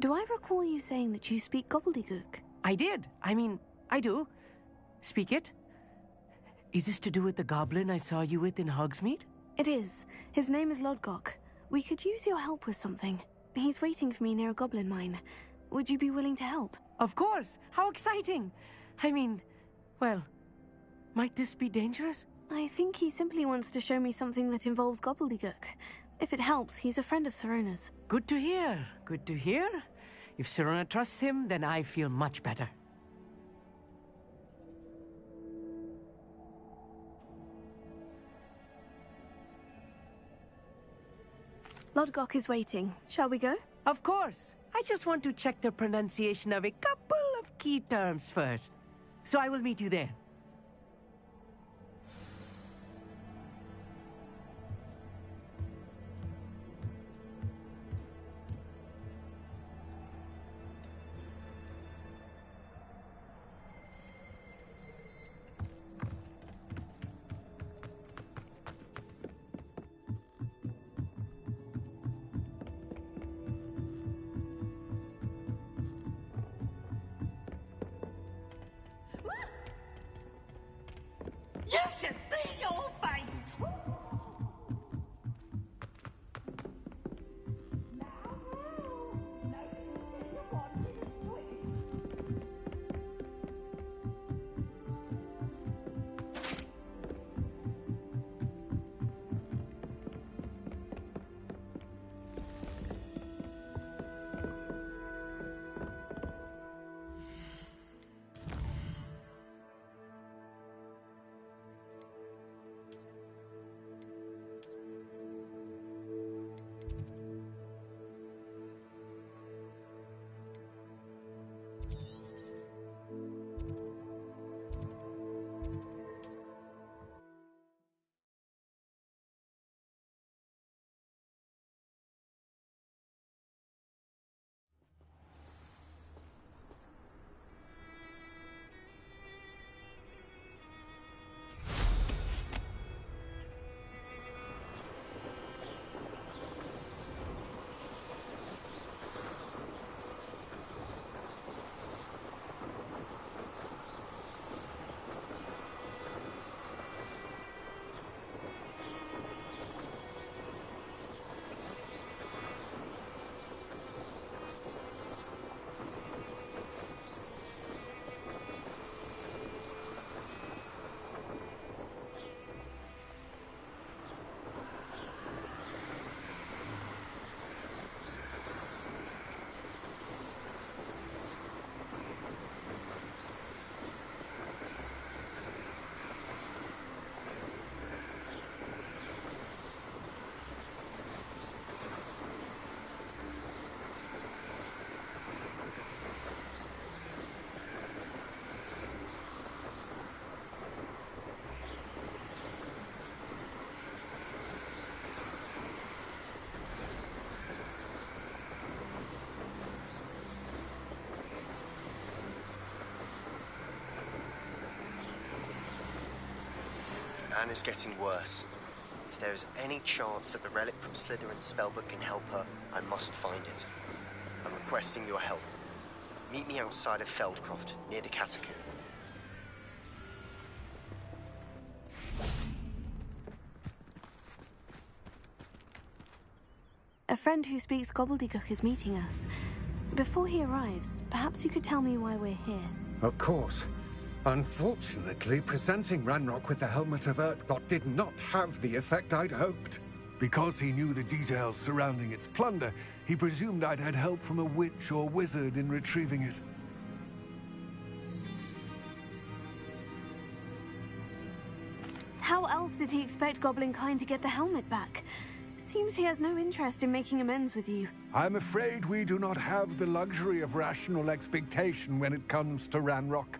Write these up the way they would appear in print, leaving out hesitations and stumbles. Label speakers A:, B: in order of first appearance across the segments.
A: Do I recall you saying that you speak gobbledygook?
B: I did. I mean, I do. Speak it. Is this to do with the goblin I saw you with in Hogsmeade?
A: It is. His name is Lodgok. We could use your help with something. He's waiting for me near a goblin mine. Would you be willing to help?
B: Of course! How exciting! I mean, well, might this be dangerous?
A: I think he simply wants to show me something that involves gobbledygook. If it helps, he's a friend of Sirona's.
B: Good to hear. Good to hear. If Sirona trusts him, then I feel much better.
A: Lodgok is waiting. Shall we go?
B: Of course. I just want to check the pronunciation of a couple of key terms first. So I will meet you there.
C: You should see your face!
D: Anne is getting worse. If there is any chance that the relic from Slytherin's spellbook can help her, I must find it. I'm requesting your help. Meet me outside of Feldcroft, near the Catacomb.
A: A friend who speaks gobbledygook is meeting us. Before he arrives, perhaps you could tell me why we're here.
E: Of course. Unfortunately, presenting Ranrock with the Helmet of Urtkot did not have the effect I'd hoped. Because he knew the details surrounding its plunder, he presumed I'd had help from a witch or wizard in retrieving it.
A: How else did he expect Goblinkind to get the helmet back? Seems he has no interest in making amends with you.
E: I'm afraid we do not have the luxury of rational expectation when it comes to Ranrock.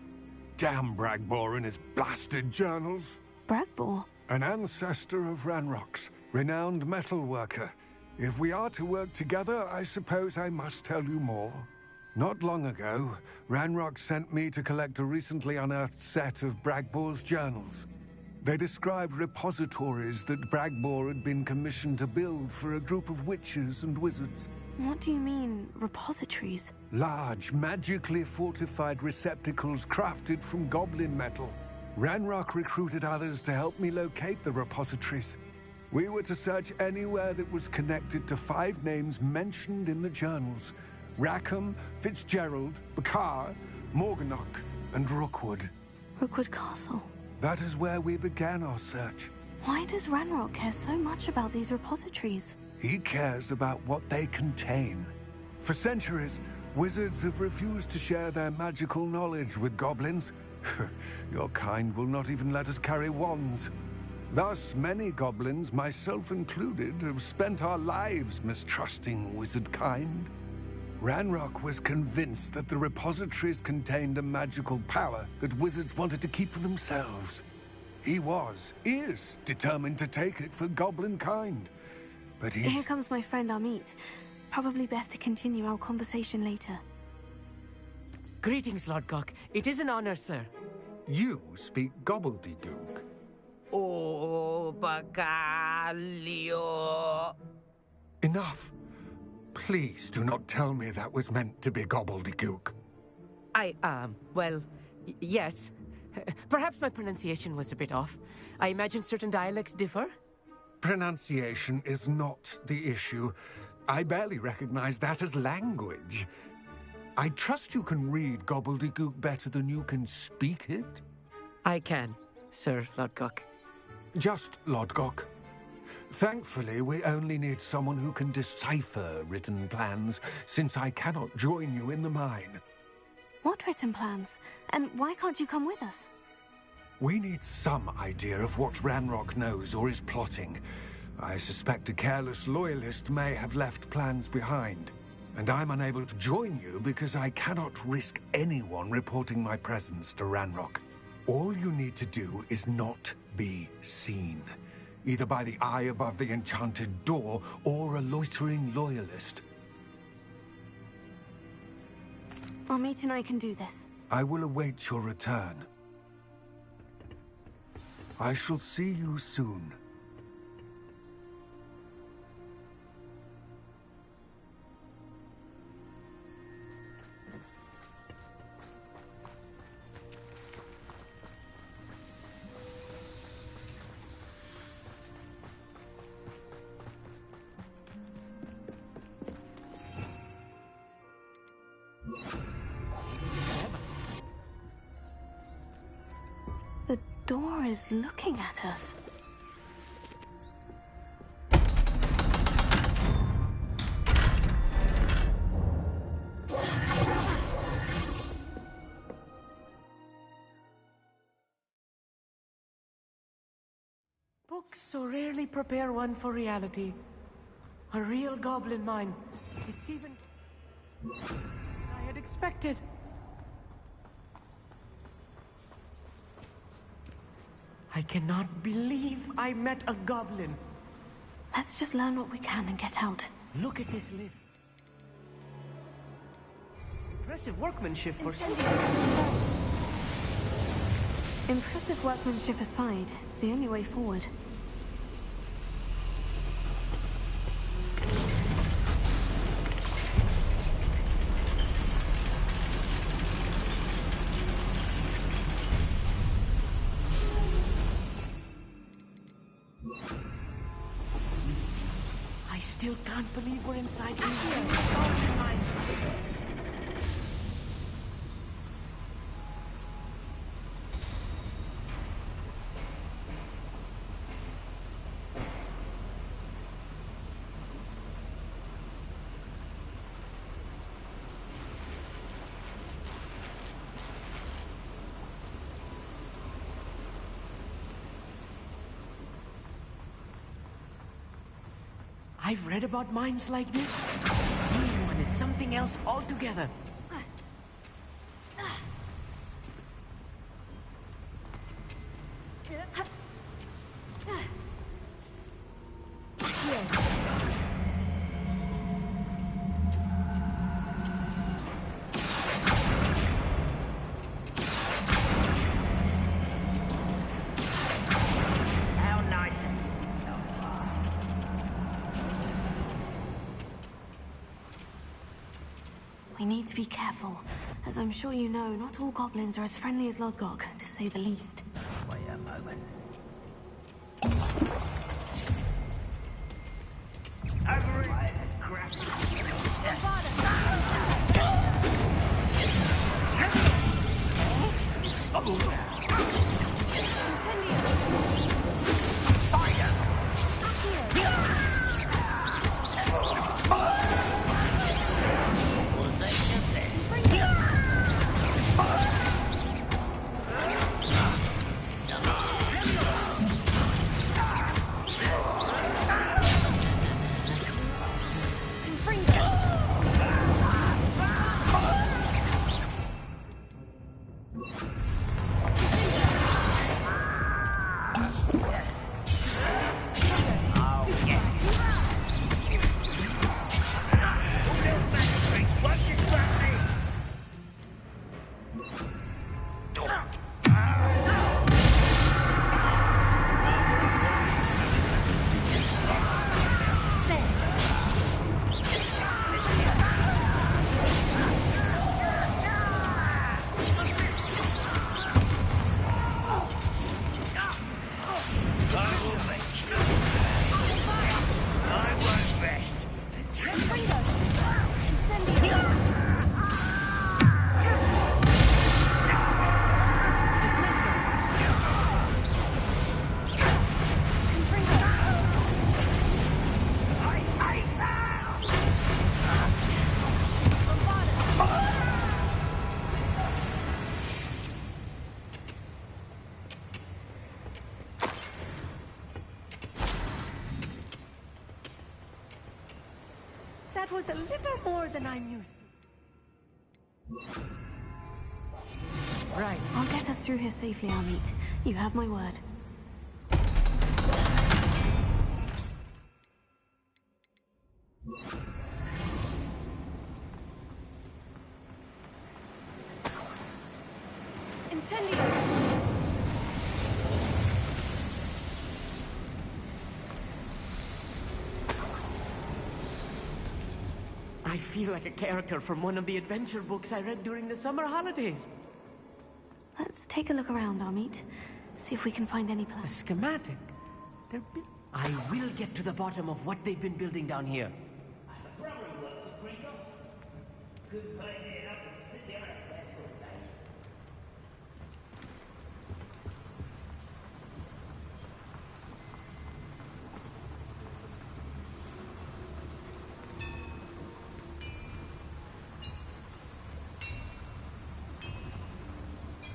E: Damn Bragbor and his blasted journals.
A: Bragbor?
E: An ancestor of Ranrock's, renowned metal worker. If we are to work together, I suppose I must tell you more. Not long ago, Ranrock sent me to collect a recently unearthed set of Bragbor's journals. They described repositories that Bragbor had been commissioned to build for a group of witches and wizards.
A: What do you mean, repositories?
E: Large, magically fortified receptacles crafted from goblin metal. Ranrock recruited others to help me locate the repositories. We were to search anywhere that was connected to 5 names mentioned in the journals. Rackham, Fitzgerald, Bakar, Morganach, and Rookwood.
A: Rookwood Castle.
E: That is where we began our search.
A: Why does Ranrock care so much about these repositories?
E: He cares about what they contain. For centuries, wizards have refused to share their magical knowledge with goblins. Your kind will not even let us carry wands. Thus, many goblins, myself included, have spent our lives mistrusting wizard kind. Ranrock was convinced that the repositories contained a magical power that wizards wanted to keep for themselves. He is determined to take it for goblin kind. But
A: Here comes my friend Amit. Probably best to continue our conversation later.
B: Greetings, Lord Cock. It is an honor, sir.
E: You speak gobbledygook.
B: Oh, Bacalio.
E: Enough. Please do not tell me that was meant to be gobbledygook.
B: Yes. Perhaps my pronunciation was a bit off. I imagine certain dialects differ.
E: Pronunciation is not the issue. I barely recognize that as language. I trust you can read gobbledygook better than you can speak it?
B: I can, Sir Lodgok.
E: Just Lodgok. Thankfully, we only need someone who can decipher written plans, since I cannot join you in the mine.
A: What written plans? And why can't you come with us?
E: We need some idea of what Ranrock knows or is plotting. I suspect a careless loyalist may have left plans behind. And I'm unable to join you because I cannot risk anyone reporting my presence to Ranrock. All you need to do is not be seen, either by the eye above the enchanted door or a loitering loyalist.
A: Amit and I can do this.
E: I will await your return. I shall see you soon.
A: The door is looking at us.
B: Books so rarely prepare one for reality. A real goblin mine. It's even... I had expected. I cannot believe I met a goblin.
A: Let's just learn what we can and get out.
B: Look at this lift. Impressive workmanship for...
A: Impressive workmanship aside, it's the only way forward.
B: I still can't believe we're inside here. Goblin mine. I've read about mines like this. Seeing one is something else altogether.
C: How nice of you.
A: We need to be careful. As I'm sure you know, not all goblins are as friendly as Lodgok, to say the least.
C: Wait a moment. Over it!
B: That was a little more than I'm used to. Right.
A: I'll get us through here safely, Amit. You have my word. Incendio!
B: I feel like a character from one of the adventure books I read during the summer holidays.
A: Let's take a look around, Amit. See if we can find any
B: A
A: plans.
B: schematic? I will get to the bottom of what they've been building down here.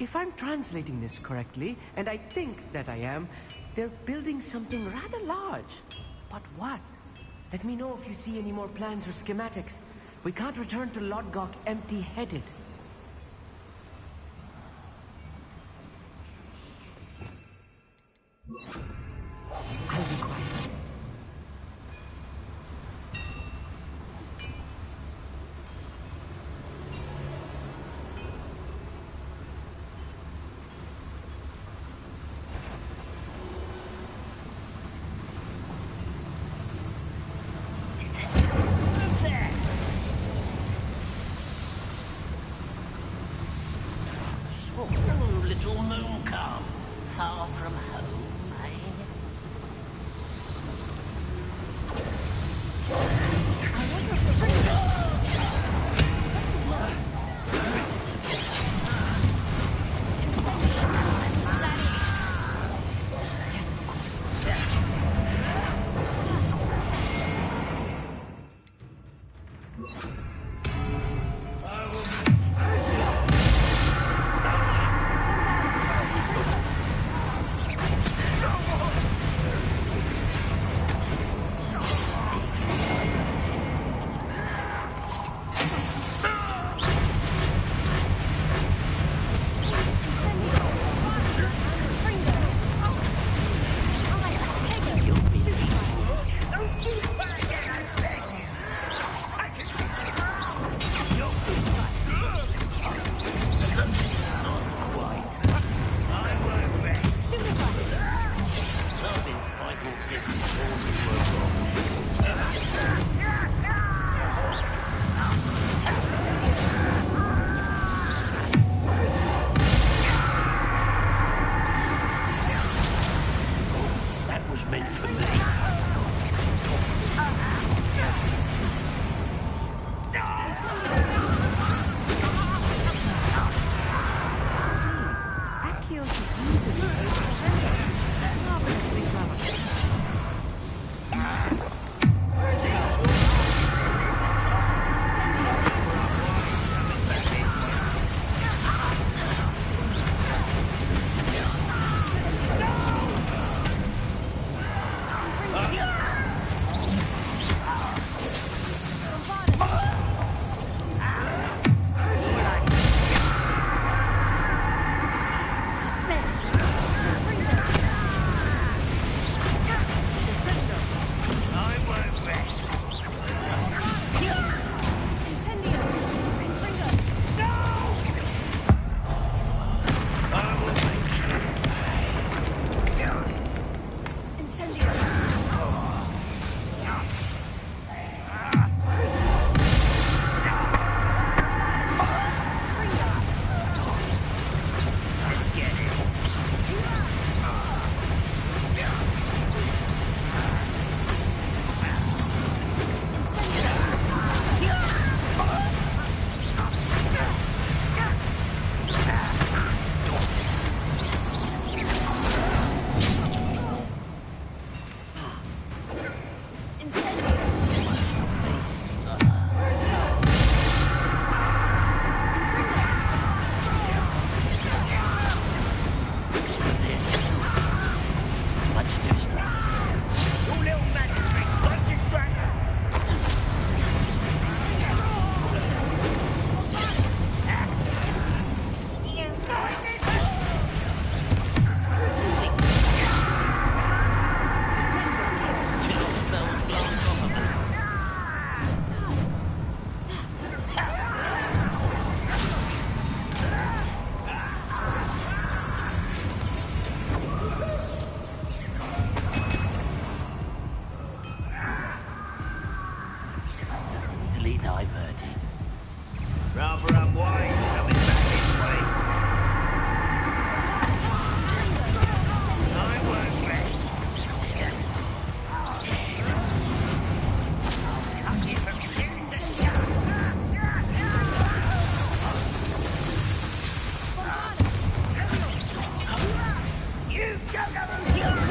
B: If I'm translating this correctly, and I think that I am, they're building something rather large. But what? Let me know if you see any more plans or schematics. We can't return to Lodgok empty-headed. I'll be quiet.
C: Oh, little moon calf, far from home, eh? Rather unwise coming back this way. I won't rest. I'll cut you from shoes to shut. You don't know who you are.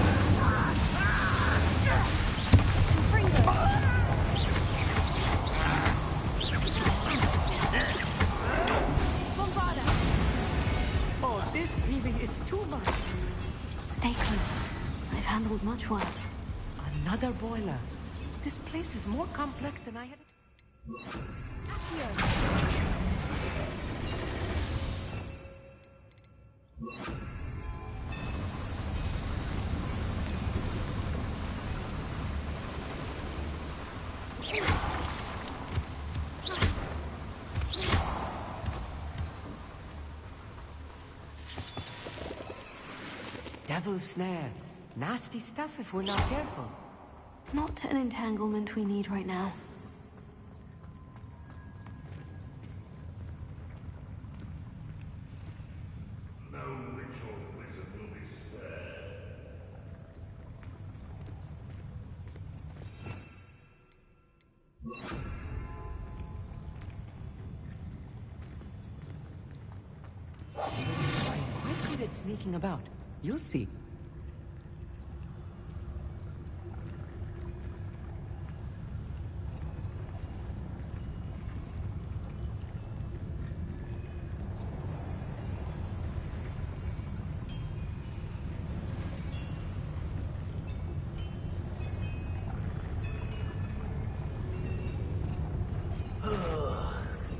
B: Oh, this really is too much.
A: Stay close. I've handled much worse.
B: Another boiler. This place is more complex than I had. Devil's snare. Nasty stuff if we're not careful.
A: Not an entanglement we need right now.
F: No witch or wizard will be spared.
B: I'm good at sneaking about. You'll see.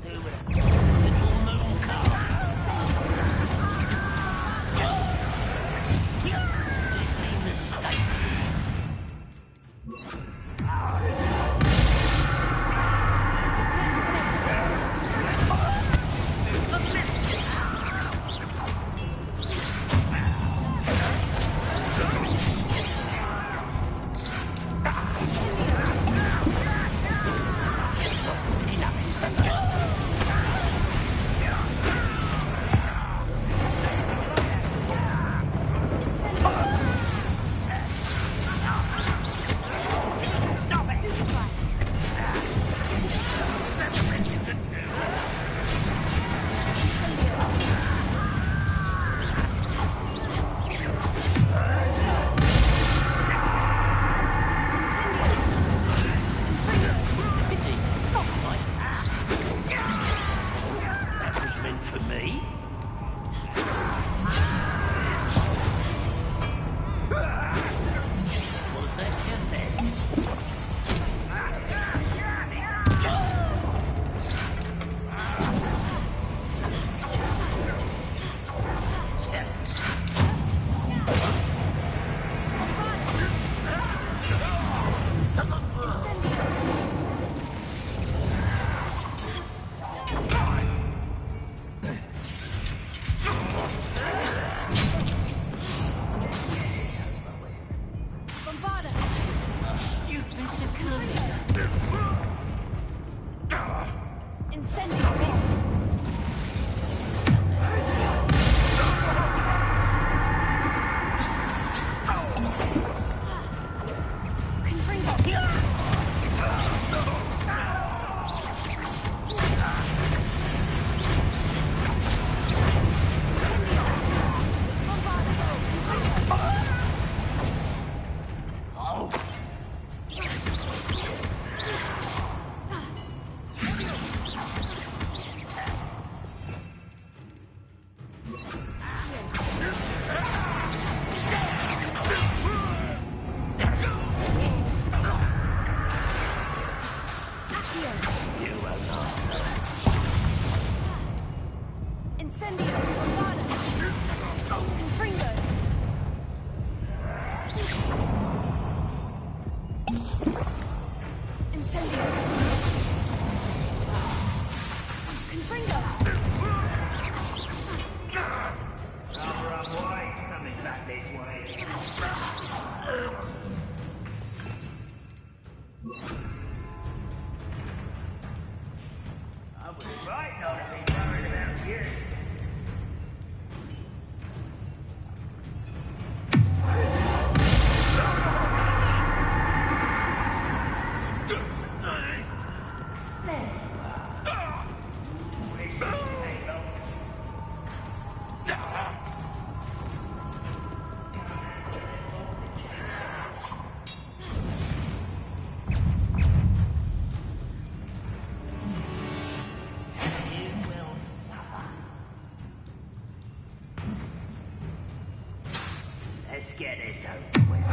C: Do with a little moon calf. I was right, not Let's get this over with.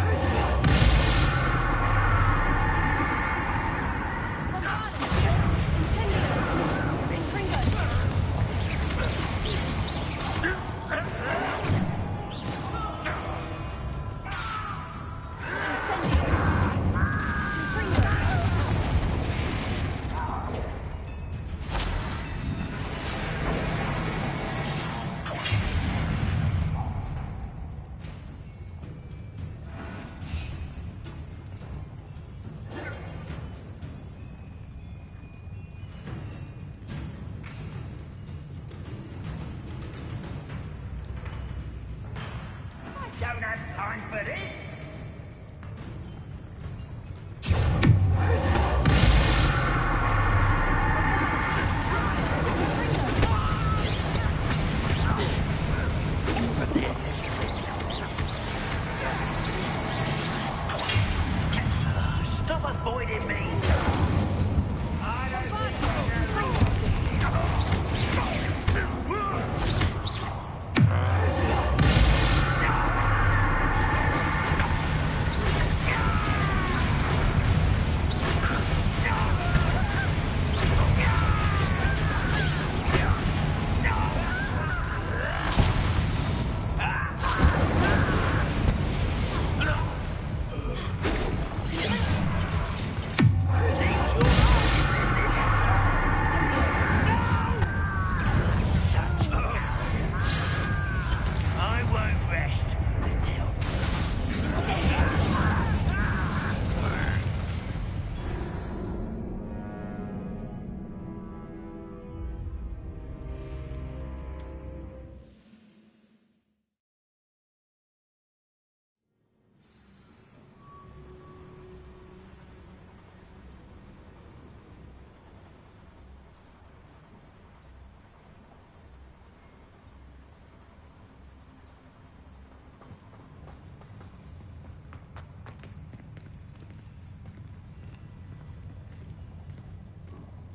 C: Don't have time for this. Stop avoiding me.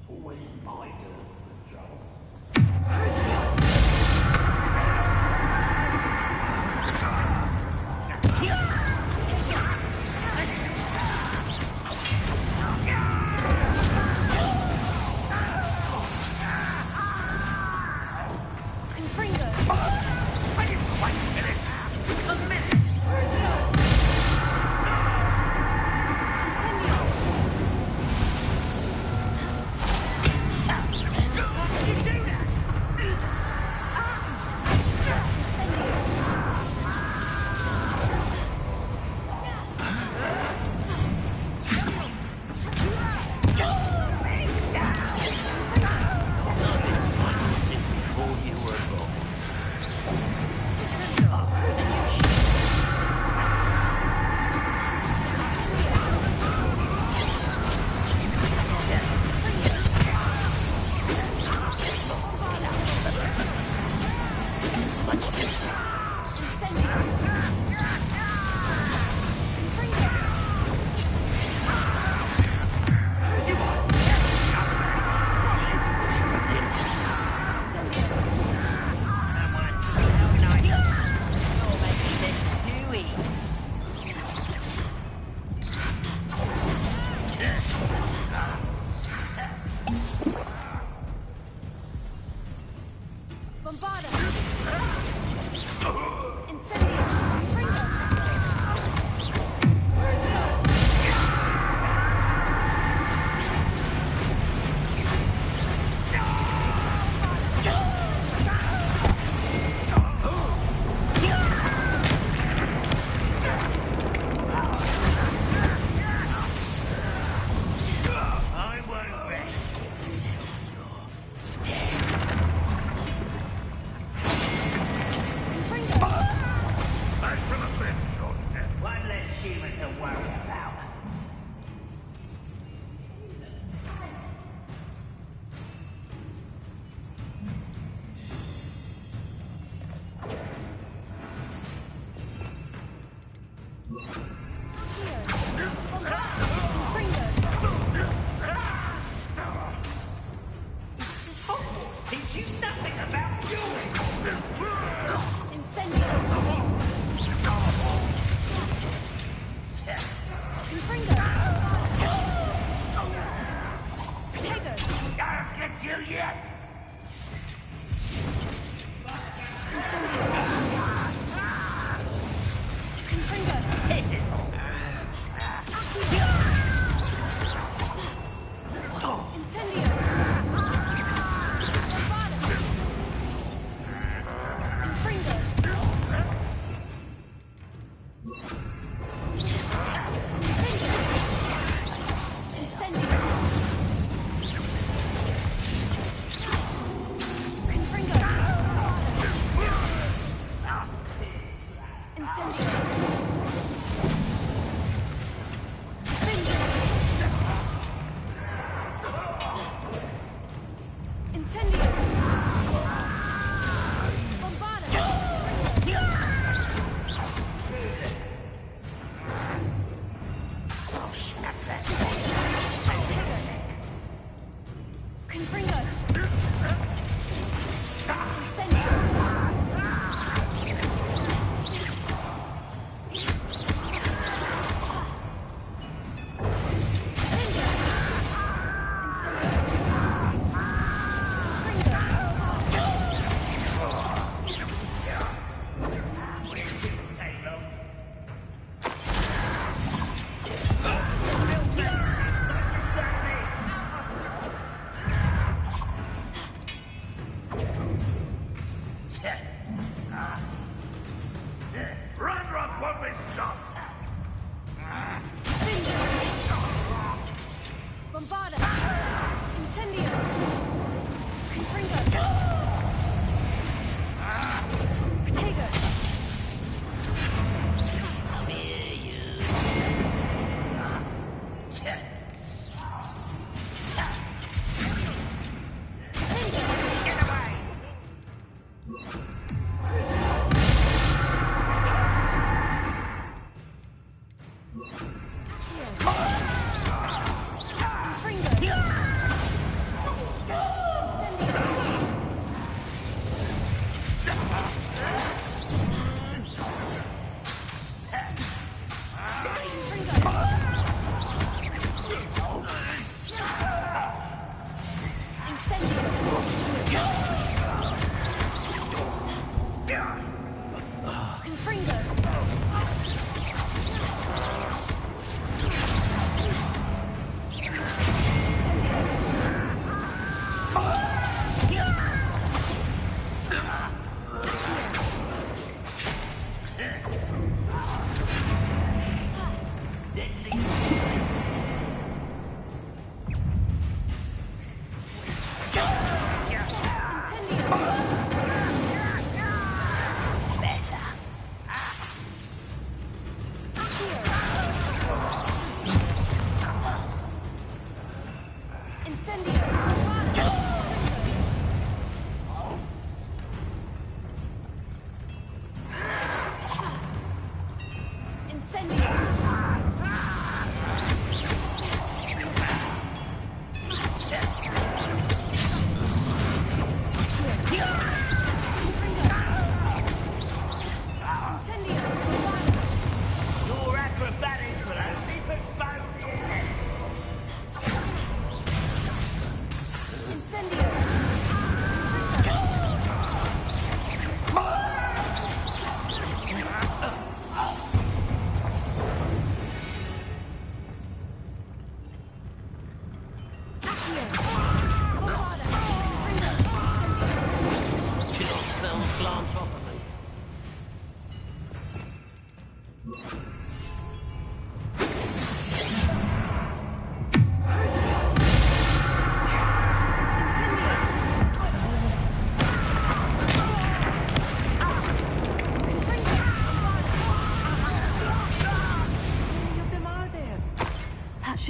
C: Always my turn for the job.
G: Dead.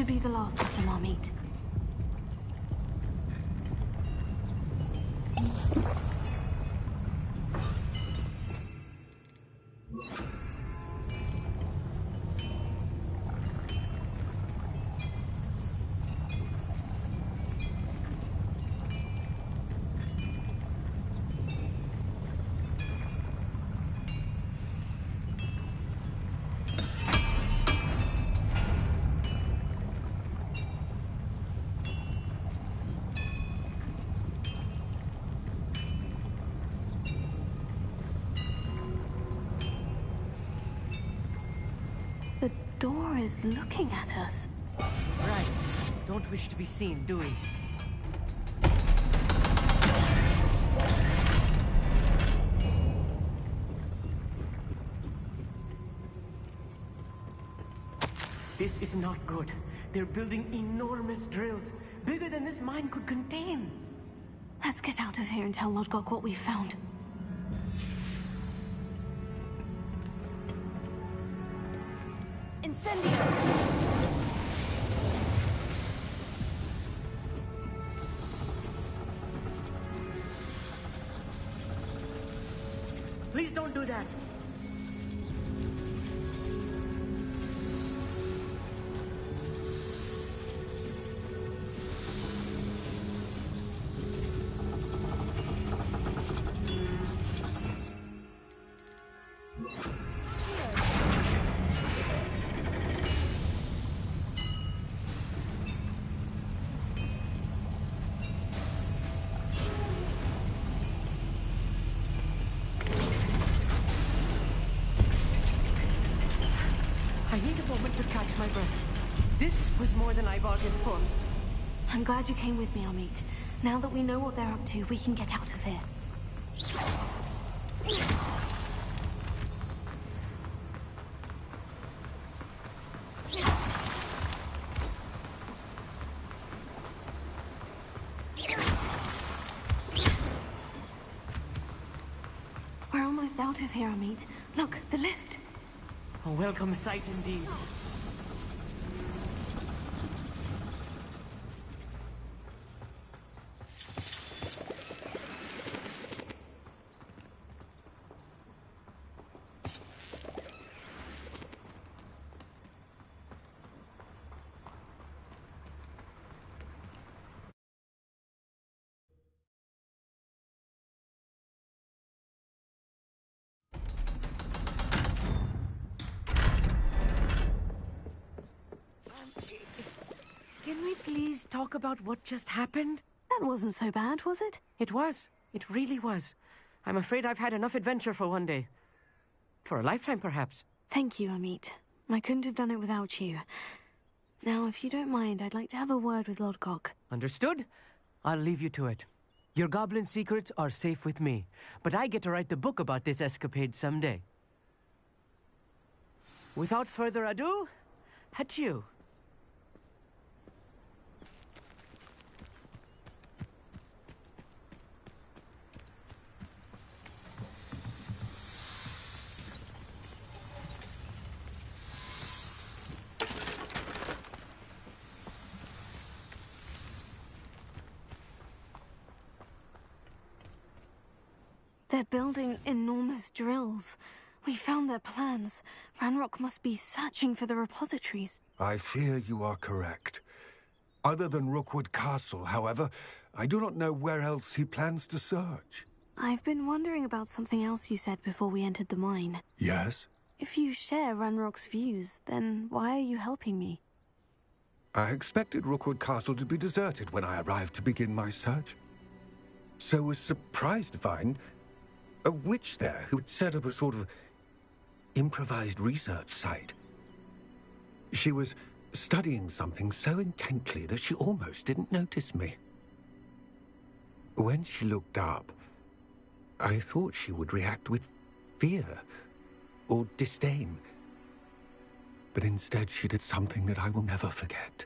A: be the last of them I'll meet. The door is looking at us.
B: Right. Don't wish to be seen, do we? This is not good. They're building enormous drills, bigger than this mine could contain.
A: Let's get out of here and tell Lodgok what we found. Incendio!
B: Please don't do that. I need a moment to catch my breath. This was more than I bargained for.
A: I'm glad you came with me, Amit. Now that we know what they're up to, we can get out of here. We're almost out of here, Amit. Look, the lift.
B: A welcome sight indeed. Can we please talk about what just happened?
A: That wasn't so bad, was it?
B: It was. It really was. I'm afraid I've had enough adventure for one day. For a lifetime, perhaps.
A: Thank you, Amit. I couldn't have done it without you. Now, if you don't mind, I'd like to have a word with Lodgok.
B: Understood? I'll leave you to it. Your goblin secrets are safe with me, but I get to write the book about this escapade someday. Without further ado, adieu.
A: They're building enormous drills. We found their plans. Ranrock must be searching for the repositories.
E: I fear you are correct. Other than Rookwood Castle, however, I do not know where else he plans to search.
A: I've been wondering about something else you said before we entered the mine.
E: Yes?
A: If you share Ranrock's views, then why are you helping me?
E: I expected Rookwood Castle to be deserted when I arrived to begin my search. So was surprised to find a witch there who had set up a sort of improvised research site. She was studying something so intently that she almost didn't notice me. When she looked up, I thought she would react with fear or disdain. But instead she did something that I will never forget.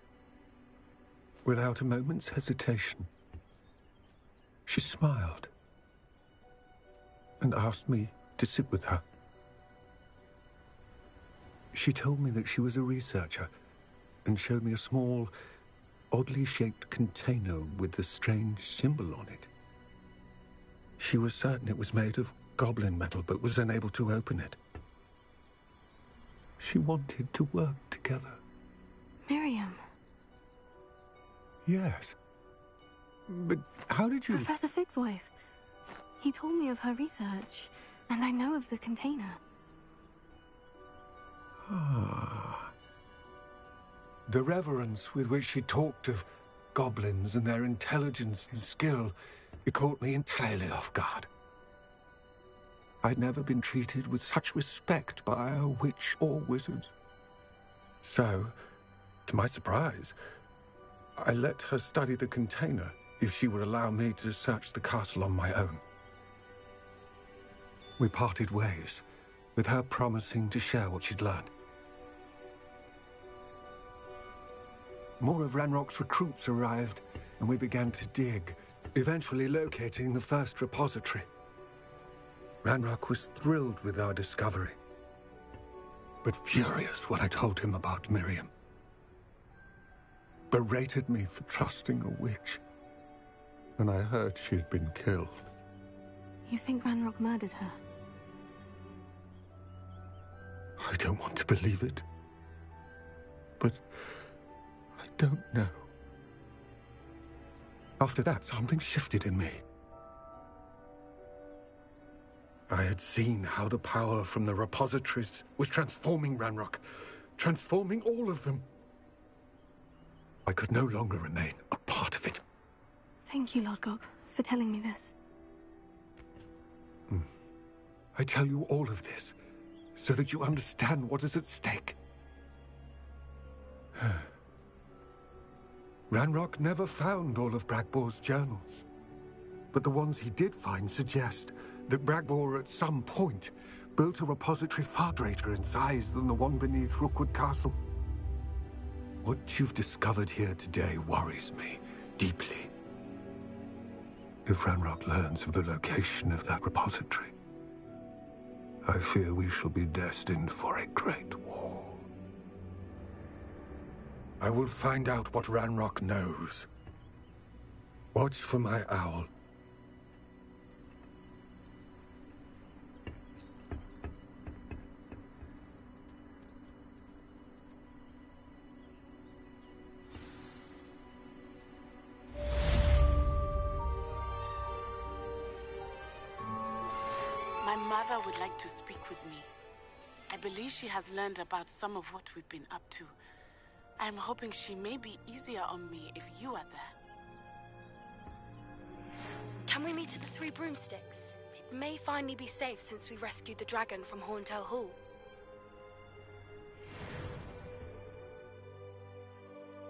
E: Without a moment's hesitation, she smiled and asked me to sit with her. She told me that she was a researcher and showed me a small, oddly shaped container with a strange symbol on it. She was certain it was made of goblin metal, but was unable to open it. She wanted to work together.
A: Miriam.
E: Yes. But how did you...
A: Professor Fig's wife. He told me of her research, and I know of the container.
E: Ah. The reverence with which she talked of goblins and their intelligence and skill, it caught me entirely off guard. I'd never been treated with such respect by a witch or wizard. So, to my surprise, I let her study the container if she would allow me to search the castle on my own. We parted ways, with her promising to share what she'd learned. More of Ranrock's recruits arrived, and we began to dig, eventually locating the first repository. Ranrock was thrilled with our discovery, but furious when I told him about Miriam. Berated me for trusting a witch, and I heard she'd been killed.
A: You think Ranrock murdered her?
E: I don't want to believe it, but I don't know. After that, something shifted in me. I had seen how the power from the repositories was transforming Ranrock, transforming all of them. I could no longer remain a part of it.
A: Thank you, Lord Gog, for telling me this.
E: I tell you all of this so that you understand what is at stake. Ranrock never found all of Bragbor's journals, but the ones he did find suggest that Bragbor at some point built a repository far greater in size than the one beneath Rookwood Castle. What you've discovered here today worries me deeply. If Ranrock learns of the location of that repository, I fear we shall be destined for a great war. I will find out what Ranrock knows. Watch for my owl.
G: My mother would like to speak with me. I believe she has learned about some of what we've been up to. I'm hoping she may be easier on me if you are there.
H: Can we meet at the Three Broomsticks? It may finally be safe since we rescued the dragon from Horntail Hall.